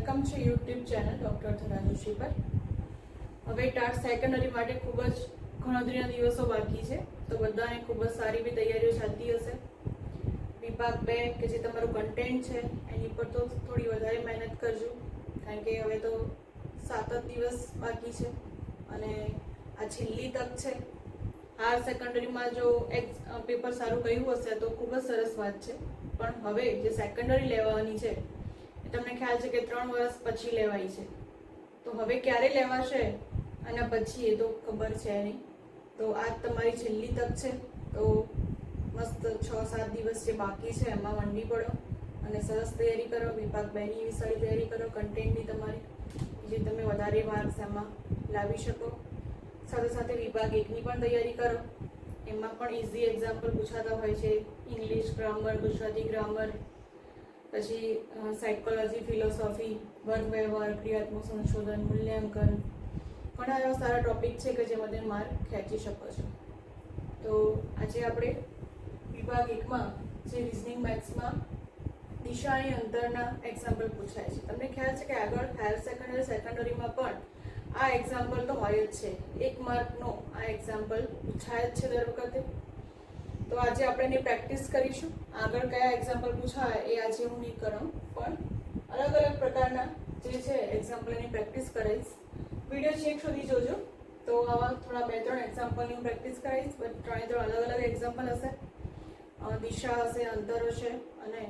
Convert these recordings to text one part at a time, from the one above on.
Welcome છે YouTube channel doctor ધરાનુષી પર. હવે ટાટ સેકન્ડરી માટે ખૂબ જ ગણતરીના દિવસો બાકી છે, તો બધાને ખૂબ જ સારી બી તૈયારીઓ ચાલતી હશે. વિભાગ 2 કે જે તમારું કન્ટેન્ટ છે એની પર તો થોડી વધારે મહેનત કરજો, કારણ કે હવે તો 7 જ દિવસ બાકી છે અને આ છેલ્લી તક છે. હાયર સેકન્ડરીમાં જો પેપર સારું ગયું હશે તો ખૂબ જ સરસ વાત છે, પણ હવે જે સેકન્ડરી લેવાની છે તમને ખ્યાલ છે કે 3 વર્ષ પછી લેવાય છે, તો હવે ક્યારે લેવાશે અને પછી એ તો ખબર છે નહીં. તો આજ તમારી છેલ્લી તક છે, તો મસ્ત 6-7 દિવસ જે બાકી છે એમાં મંડી પડો અને સરસ તૈયારી કરો. વિભાગ 2 ની એવી સારી તૈયારી કરો કન્ટેન્ટની તમારી, જે તમે વધારે માર્ક્સ એમાં લાવી શકો. સાથે સાથે વિભાગ 1 ની પણ તૈયારી કરો, એમાં પણ ઇઝી એક્ઝામ્પલ પૂછાતા હોય છે. ઇંગ્લિશ ગ્રામર, ગુજરાતી ગ્રામર, પછી સાયકોલોજી, ફિલોસોફી, વર્ગ વ્યવહાર, ક્રિયાત્મક સંશોધન, મૂલ્યાંકન, ઘણા એવા સારા ટોપિક છે કે જેમાં તમે માર્ક ખેંચી શકો છો. તો આજે આપણે વિભાગ 1માં જે રિઝનિંગ મેથ્સમાં દિશાની અંતરના એક્ઝામ્પલ પૂછાય છે. તમને ખ્યાલ છે કે આગળ હાયર સેકન્ડરીમાં પણ આ એક્ઝામ્પલ તો હોય જ છે, 1 માર્કનો આ એક્ઝામ્પલ પૂછાય જ છે દર વખતે. તો આજે આપણે એની પ્રેક્ટિસ કરીશું. આગળ કયા એક્ઝામ્પલ પૂછાય એ આજે હું નહીં કરું, પણ અલગ અલગ પ્રકારના જે છે એક્ઝામ્પલ એની પ્રેક્ટિસ કરીશ. વિડીયો છેક સુધી જોજો, તો આવા થોડા 2-3 એક્ઝામ્પલની હું પ્રેક્ટિસ કરીશ. 3 અલગ અલગ એક્ઝામ્પલ હશે, દિશા હશે, અંતર હશે અને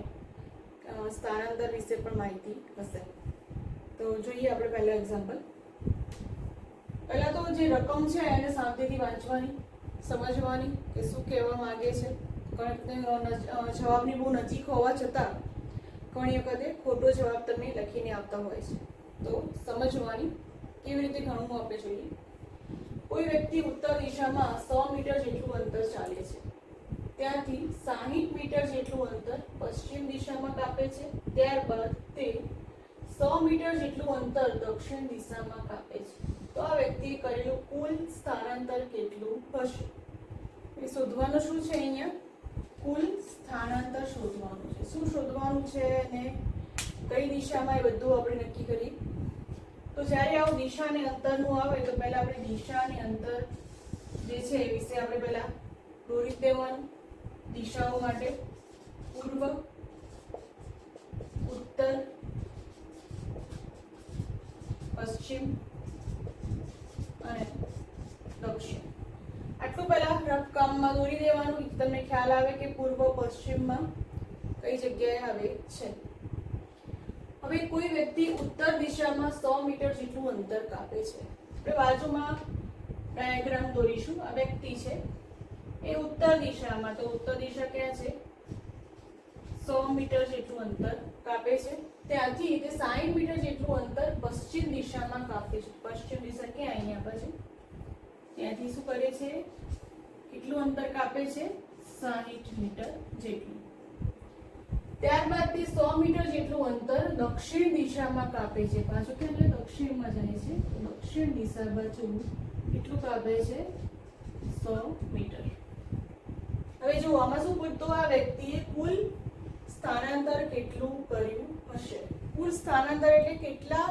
સ્થાનાંતર વિશે પણ માહિતી હશે. તો જોઈએ આપણે પહેલો એક્ઝામ્પલ. પહેલા તો જે રકમ છે એને શાંતિથી વાંચવાની, સમજવાની કે શું કહેવા માંગે છે. જવાબની બહુ નજીક હોવા છતાં ઘણી વખતે ખોટો જવાબ તમે લખીને આવતા હોય છે, તો સમજવાની કેવી રીતે ઘણું આપણે જોઈએ. કોઈ વ્યક્તિ ઉત્તર દિશામાં 100 મીટર જેટલું અંતર ચાલે છે, ત્યાંથી 60 મીટર જેટલું અંતર પશ્ચિમ દિશામાં કાપે છે, ત્યારબાદ તે 100 મીટર જેટલું અંતર દક્ષિણ દિશામાં કાપે છે, તો આ વ્યક્તિએ કરેલું કુલ સ્થાનાંતર કેટલું હશે? એ શોધવાનું શું છે? અહીંયા કુલ સ્થાનાંતર શોધવાનું છે. શું શોધવાનું છે અને કઈ દિશામાં, એ બધું આપણે નક્કી કરીએ. તો જ્યારે આવું દિશા અને અંતરનું આવે તો પહેલા આપણે દિશા અને અંતર જે છે એ વિશે આપણે પહેલા દોરી દેવાનું. દિશાઓ માટે પૂર્વ, ઉત્તર, પશ્ચિમ અને દક્ષિણ. આટલું પહેલા રફકામમાં દોરી દેવાનું, તમને ખ્યાલ આવે કે પૂર્વ પશ્ચિમમાં કઈ જગ્યાએ આવે છે. હવે કોઈ વ્યક્તિ ઉત્તર દિશામાં 100 મીટર જેટલું અંતર કાપે છે. આપણે બાજુમાં ડાયાગ્રામ દોરીશું. આ વ્યક્તિ છે એ ઉત્તર દિશામાં, તો ઉત્તર દિશા ક્યાં છે? 100 મીટર જેટલું અંતર કાપે છે. ત્યાંથી તે 60 મીટર જેટલું અંતર પશ્ચિમ દિશામાં કાપે છે. પશ્ચિમ દિશા ક્યાં? અહીંયા બાજુ. ત્યાંથી શું કરે છે? કેટલું અંતર કાપે છે? 60 મીટર જેટલું. ત્યારબાદ તે 100 મીટર જેટલું અંતર દક્ષિણ દિશામાં કાપે છે. પાછું કે એટલે દક્ષિણમાં જાય છે, દક્ષિણ દિશા બાજુ કેટલું કાપે છે? 100 મીટર. હવે જો આમાં શું પૂછતો, આ વ્યક્તિએ કુલ સ્થાનાંતર કેટલું કર્યું હશે? કુલ સ્થાનાંતર એટલે કેટલા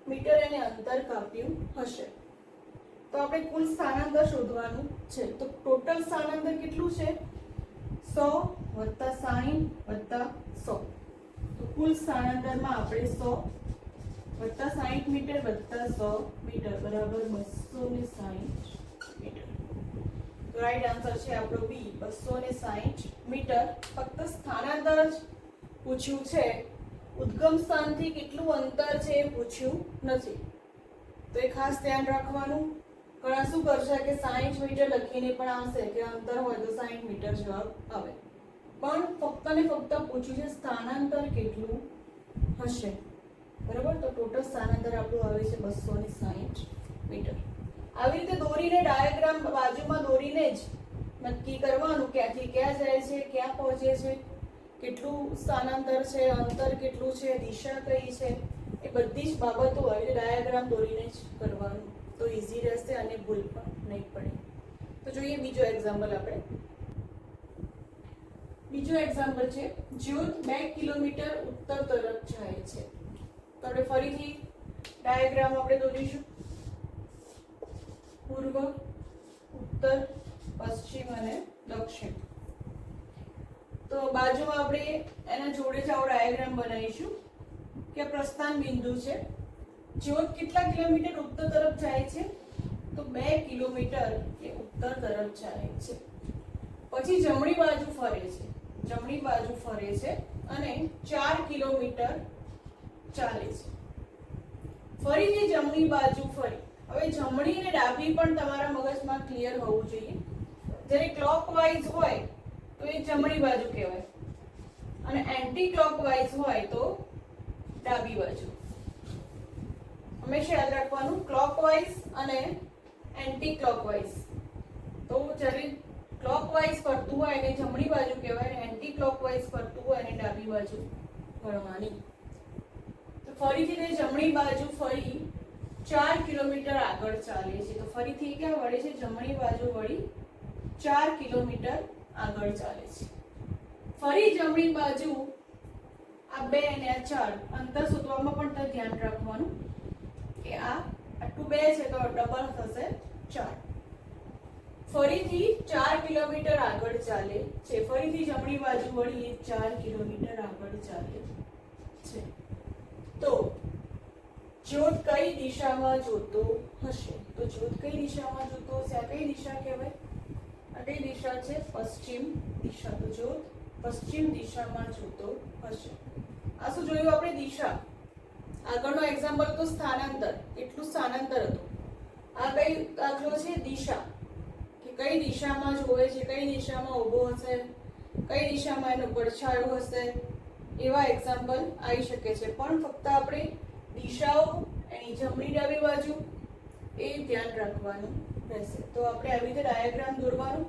મીટર એને અંતર કાપ્યું હશે. તો આપણે કુલ સ્થાનાંતર શોધવાનું છે. તો ટોટલ સ્થાનાંતર કેટલું છે? 100 વત્તા 60 વત્તા 100. તો કુલ સ્થાનાંતરમાં આપણે 100 વત્તા 60 મીટર વત્તા 100 મીટર બરાબર 260 મીટર. તો રાઈટ આન્સર છે આપણો બી, 260 મીટર. ફક્ત સ્થાનાંતર જ પૂછ્યું છે, ઉદ્ગમ સ્થાનથી કેટલું અંતર છે એ પૂછ્યું નથી. તો એ ખાસ ધ્યાન રાખવાનું. ઘણા શું કરશે કે 60 મીટર લખીને પણ આવશે કે અંતર હોય તો 60 મીટર જવાબ આવે, પણ ફક્ત ને ફક્ત પૂછ્યું છે સ્થાનાંતર કેટલું હશે. બરાબર, તો ટોટલ સ્થાનાંતર આપણું આવે છે 260 મીટર. આવી રીતે દોરીને ડાયાગ્રામ બાજુમાં દોરીને જ નક્કી કરવાનું ક્યાંથી ક્યાં જાય છે, ક્યાં પહોંચે છે, કેટલું સ્થાનાંતર છે, અંતર કેટલું છે, દિશા કઈ છે, એ બધી જ બાબતો આવી રીતે ડાયાગ્રામ દોરીને જ કરવાનું. તો ઈઝી રહેશે અને ભૂલ પણ નહીં પડે. તો જોઈએ બીજો એક્ઝામ્પલ. આપણે બીજો એક્ઝામ્પલ છે, જ્યોત 2 કિલોમીટર ઉત્તર તરફ જાય છે. તો આપણે ફરીથી ડાયાગ્રામ આપણે દોરીશું. પૂર્વ, ઉત્તર, પશ્ચિમ અને દક્ષિણ. તો બાજુમાં આપણે એના જોડે જ આવો ડાયાગ્રામ બનાવીશું કે પ્રસ્થાન બિંદુ છે. જ્યોત કેટલા કિલોમીટર ઉત્તર તરફ જાય છે? તો 2 કિલોમીટર એ ઉત્તર તરફ જાય છે. પછી જમણી બાજુ ફરે છે, જમણી બાજુ ફરે છે અને 4 કિલોમીટર ચાલે છે. ફરીથી જમણી બાજુ ફરી. હવે જમણી અને ડાબી પણ તમારા મગજમાં ક્લિયર હોવું જોઈએ. જ્યારે ક્લોકવાઇઝ હોય તો એ જમણી બાજુ કહેવાય અને એન્ટી ક્લોકવાઇઝ હોય તો ડાબી બાજુ. હંમેશા યાદ રાખવાનું, ક્લોકવાઇઝ અને એન્ટી ક્લોકવાઇઝ. તો જ્યારે ક્લોકવાઇઝ ફરતું હોય એને જમણી બાજુ કહેવાય અને એન્ટી ક્લોકવાઇઝ ફરતું હોય એને ડાબી બાજુ ગણવાની. તો ફરીથી તે જમણી બાજુ ફરી 4 કિલોમીટર આગળ ચાલે છે. તો ફરીથી ક્યાં વળે છે? જમણી બાજુ વળી 4 કિલોમીટર આગળ ચાલે છે. ફરી જમણી બાજુ આ 2 અને આ 4 અંતર શોધવામાં પણ તો ધ્યાન રાખવાનું કે આટલું 2 છે તો ડબલ થશે 4. ફરીથી 4 કિલોમીટર આગળ ચાલે છે. ફરીથી જમણી બાજુ વળી 4 કિલોમીટર આગળ ચાલે છે. તો જ્યોત કઈ દિશામાં જોતો હશે? તો જ્યોત કઈ દિશામાં જોતો હશે? આ કઈ દિશા કહેવાય? આ કઈ દિશા છે? પશ્ચિમ દિશા. તો જ્યોત પશ્ચિમ દિશામાં જોતો હશે. આ શું જોયું આપણે? દિશા. આગળનો એક્ઝામ્પલ તો સ્થાનાંતર, એટલું સ્થાનાંતર હતું. આ કઈ દાખલો છે? દિશા, કે કઈ દિશામાં જોવે છે, કઈ દિશામાં ઊભો હશે, કઈ દિશામાં એનો પડછાયો હશે. એવા એક્ઝામ્પલ આવી શકે છે. પણ ફક્ત આપણે દિશાઓ એની જમણી ડાબી બાજુ એ ધ્યાન રાખવાનું રહેશે. તો આપણે આવી રીતે ડાયાગ્રામ દોરવાનું.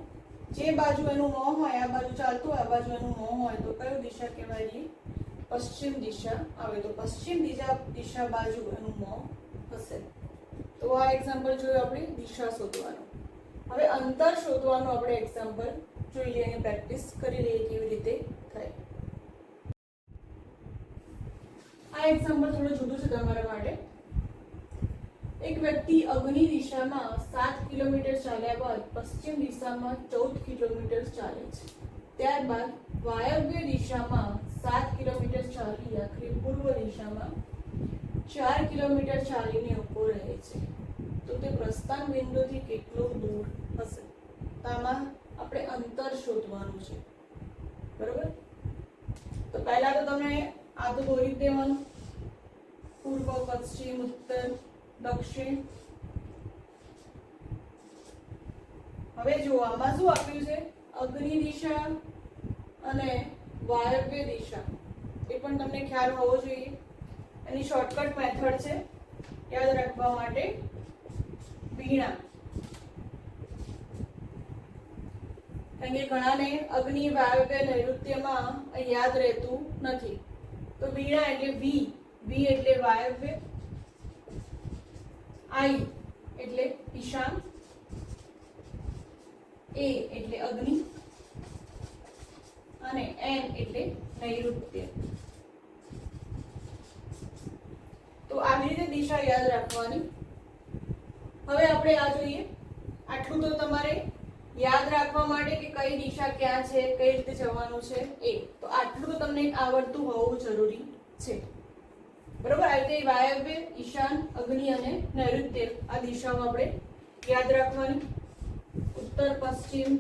જે બાજુ એનું મોં હોય, આ બાજુ ચાલતું હોય, આ બાજુ એનું મોં હોય તો કયો દિશા કહેવાય? પશ્ચિમ દિશા આવે. તો પશ્ચિમ દિશા બાજુ એનું મોં હશે. તો આ એક્ઝામ્પલ જોયું આપણે દિશા શોધવાનું. હવે અંતર શોધવાનું આપણે એક્ઝામ્પલ જોઈ લઈએ અને પ્રેક્ટિસ કરી લઈએ કેવી રીતે થાય. આ એક્ઝામ્પલ થોડું જુદું છે તમારા માટે. એક વ્યક્તિ અગ્નિ દિશામાં 7 કિલોમીટર ચાલ્યા બાદ પશ્ચિમ દિશામાં 14 કિલોમીટર ચાલે છે. ત્યારબાદ વાયવ્ય દિશામાં 7 કિલોમીટર ચાલી આખરે પૂર્વ દિશામાં 4 કિલોમીટર ચાલીને ઊભો રહે છે. તો તે પ્રસ્થાન બિંદુથી કેટલો દૂર હશે? તો આમાં આપણે અંતર શોધવાનું છે. બરોબર? તો પહેલા તો તમે આ તો દોરી દેવાનું. પૂર્વ, પશ્ચિમ, ઉત્તર, દક્ષિણ. હવે જો આમાં શું આપ્યું છે? અગ્નિ દિશા અને વાયવ્ય દિશા. એ પણ તમને ખ્યાલ હોવો જોઈએ. એની શોર્ટકટ મેથડ છે યાદ રાખવા માટે, વીણા. કારણ કે ઘણાને અગ્નિ, વાયવ્ય, નૈઋત્યમાં યાદ રહેતું નથી. તો વીણા એટલે વી, વી એટલે વાયવ્ય, આઈ એટલે ઈશાન, એ એટલે અગ્નિ અને એન એટલે નૈઋત્ય. તો આવી રીતે દિશા યાદ રાખવાની. હવે આપણે આ જોઈએ. આટલું તો તમારે યાદ રાખવા માટે કે કઈ દિશા ક્યાં છે, કઈ રીતે જવાનું છે એ. તો આટલું તો તમને આવડતું હોવું જરૂરી છે. બરોબર? આ રીતે વાયવ્ય, ઈશાન, અગ્નિ અને નૈઋત્ય આ દિશાઓ આપણે યાદ રાખવાની. ઉત્તર, પશ્ચિમ,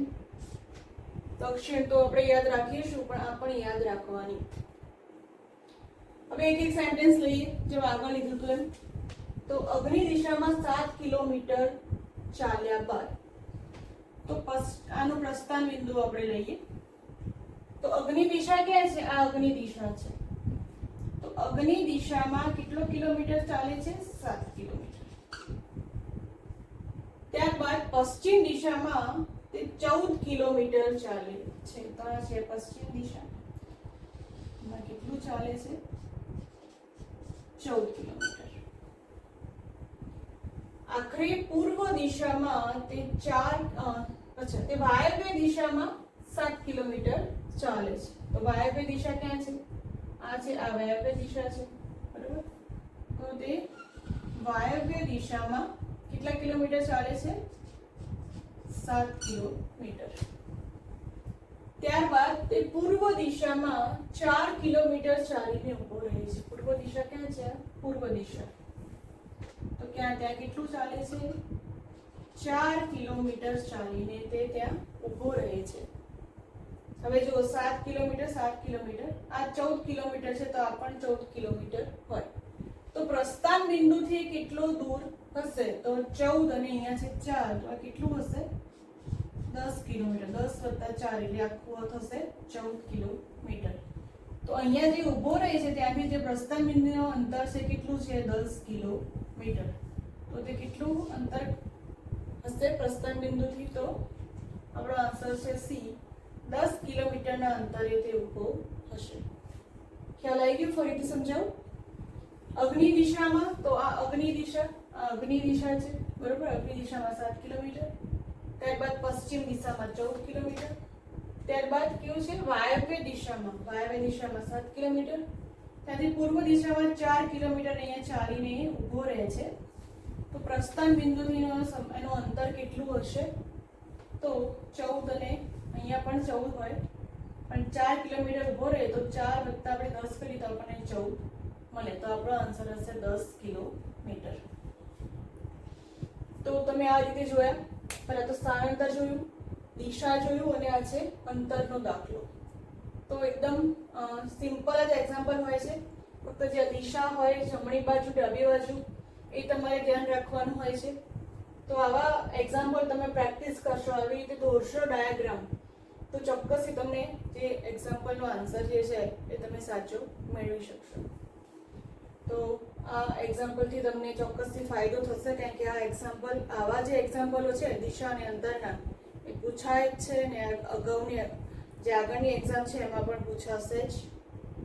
દક્ષિણ તો આપણે યાદ રાખીશું પણ આ પણ યાદ રાખવાની. હવે એક એક સેન્ટેન્સ લઈએ જેમ આગળ લીધું હતું એમ. તો અગ્નિ દિશામાં 7 કિલોમીટર ચાલ્યા બાદ. તો આનું પ્રસ્થાન બિંદુ આપણે લઈએ. તો અગ્નિ દિશા ક્યાં છે? આ અગ્નિ દિશા છે. તો અગ્નિ દિશામાં કેટલો કિલોમીટર ચાલે છે? 7 કિલોમીટર. ત્યારબાદ પશ્ચિમ દિશામાં તે 14 કિલોમીટર ચાલે છે. તો આ છે પશ્ચિમ દિશા. એમાં કેટલું ચાલે છે? 14 કિલોમીટર. આખરે પૂર્વ દિશામાં તે તે વાયવ્ય દિશામાં 7 કિલોમીટર ચાલે છે. તો વાયવ્ય દિશા ક્યાં છે? આ છે, આ વાયવ્ય દિશા છે. બરોબર? તો તે વાયવ્ય દિશામાં કેટલા કિલોમીટર ચાલે છે? 7 કિલોમીટર. ત્યારબાદ તે પૂર્વ દિશામાં 4 કિલોમીટર ચાલીને ઊભો રહે છે. પૂર્વ દિશા ક્યાં છે? પૂર્વ દિશા. તો ત્યાં કેટલું ચાલે છે? 4 કિલોમીટર ચાલીને તે ત્યાં ઊભો રહે છે. હવે જો 7 કિલોમીટર 7 કિલોમીટર, આ 14 કિલોમીટર છે, તો આ પણ 14 કિલોમીટર હોય. તો પ્રસ્થાન બિંદુથી કેટલો દૂર હશે? તો 14 અને અહીંયા છે 4, તો આ કેટલું હશે? 10 કિલોમીટર. 10 + 4 એટલે આખું થશે 14 કિલોમીટર. તો અહીંયા જે ઊભો રહે છે ત્યાંથી જે પ્રસ્થાન બિંદુનું અંતર છે કેટલું છે? 10 કિલોમીટર. તો તે કેટલું અંતર હશે પ્રસ્થાન બિંદુથી? તો આપણો આન્સર છે સી, 10 કિલોમીટરના અંતરે તે ઊભો હશે. ખ્યાલ આવી ગયો? ફરીથી સમજાવું. અગ્નિ દિશામાં, તો આ અગ્નિ દિશા, આ અગ્નિ દિશા છે, બરોબર? અગ્નિ દિશામાં 7 કિલોમીટર. ત્યારબાદ પશ્ચિમ દિશામાં 14 કિલોમીટર. ત્યારબાદ કેવું છે? વાયવ્ય દિશામાં 7 કિલોમીટર. ત્યાંથી પૂર્વ દિશામાં 4 કિલોમીટર અહીંયા ચાલીને ઊભો રહે છે. તો પ્રસ્થાન બિંદુથી એનું અંતર કેટલું હશે? તો 14 અને અહીંયા પણ 14 હોય, પણ 4 કિલોમીટર ઊભો રહે તો 4 + આપણે 10 કરીએ તો આપણને 14 મળે. તો આપણો આન્સર હશે 10 કિલોમીટર. તો તમે આ રીતે જોયા. પહેલા તો સ્થાનાંતર જોયું, દિશા જોયું, અને આ છે અંતરનો દાખલો. તો એકદમ સિમ્પલ જ એક્ઝામ્પલ હોય છે. ફક્ત જે દિશા હોય જમણી બાજુ ડાબી બાજુ એ તમારે ધ્યાન રાખવાનું હોય છે. તો આવા એક્ઝામ્પલ તમે પ્રેક્ટિસ કરશો, આવી રીતે દોરશો ડાયાગ્રામ, તો ચોક્કસથી તમને જે એક્ઝામ્પલનો આન્સર જે છે એ તમે સાચો મેળવી શકશો. તો આ એક્ઝામ્પલથી તમને ચોક્કસથી ફાયદો થશે, કારણ કે આ એક્ઝામ્પલ, આવા જે એક્ઝામ્પલો છે દિશા અને અંતરના, એ પૂછાય જ છે ને અગાઉની જે આગળની એક્ઝામ છે એમાં પણ પૂછાશે જ,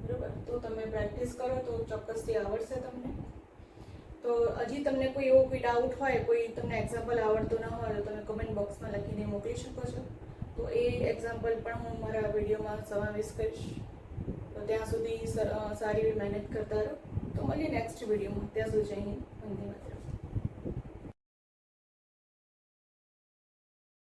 બરાબર? તો તમે પ્રેક્ટિસ કરો તો ચોક્કસથી આવડશે તમને. તો હજી તમને કોઈ એવો કોઈ ડાઉટ હોય, કોઈ તમને એક્ઝામ્પલ આવડતો ન હોય, તો તમે કમેન્ટ બોક્સમાં લખીને મોકલી શકો છો. તો એ એક્ઝામ્પલ પણ હું મારા વિડીયોમાં સમાવેશ કરીશ. તો ત્યાં સુધી સારી એવી મહેનત કરતા રહો. તો મળીએ નેક્સ્ટ વિડીયોમાં. ત્યાં સુધી જય હિન્દ, વંદે માતરમ.